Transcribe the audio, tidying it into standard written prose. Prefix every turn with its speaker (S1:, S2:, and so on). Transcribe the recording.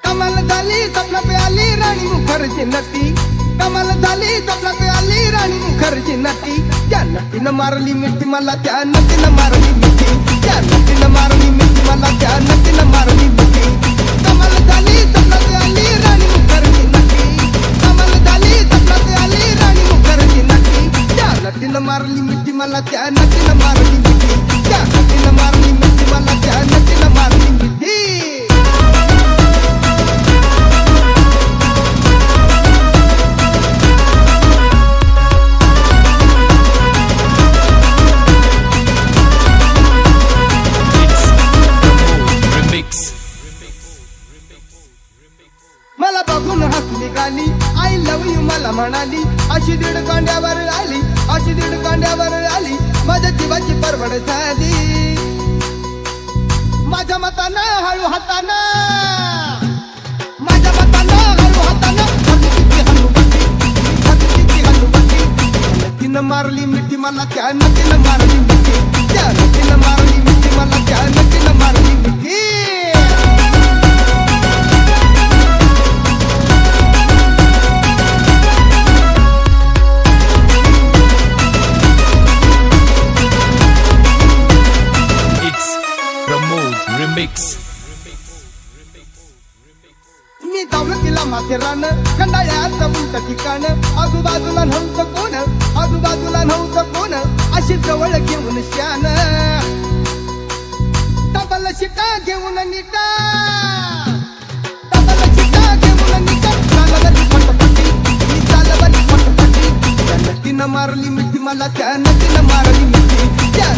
S1: कमाल झाली स्वप्न पे आली राणी मुखर्जी नटी, कमाल झाली स्वप्न पे आली राणी मुखर्जी नटी, त्या नटीनं मारली मिठी मला, त्या नटीनं मारली मिठी, त्या नटीनं मारली मिठी मला, त्या नटीनं मारली मिठी. कमाल झाली स्वप्न पे आली राणी मुखर्जी नटी, कमाल झाली स्वप्न पे आली राणी मुखर्जी नटी, त्या नटीनं मारली मिठी मला, त्या नटीनं मारली मिठी, त्या नटीनं मारली मिठी मला, त्या नटीनं मारली मिठी. मला बघून हसली गाली, आय लव्ह यू मला म्हणाली, अशी दीड कांड्यावर आली, अशी दीड कांड्यावर आली, माझ्या जीवाची परवड झाली. माझ्या मतानं हळू हातानं, माझ्या मतानं हळू हातानं हलू नटीनं मारली मिठी मला, त्या नटीनं मारली मिठी, त्या नटीनं मारली मिठी मला, त्या नटीनं मारली मिठी. मी दौलतीला माथेरान, खंडाळ्याचं उंच ठिकाण, आजूबाजूला नव्हतं कोण, आजूबाजूला नव्हतं कोण, अशी जवळ घेऊन शान, डबल शिटा घेऊन नीटा, डबल शिटा घेऊन नीटा, चालवली फटफटी, मी चालवली फटफटी, त्या नटीनं मारली मिठी मला, त्या नटीनं मारली मिठी, त्या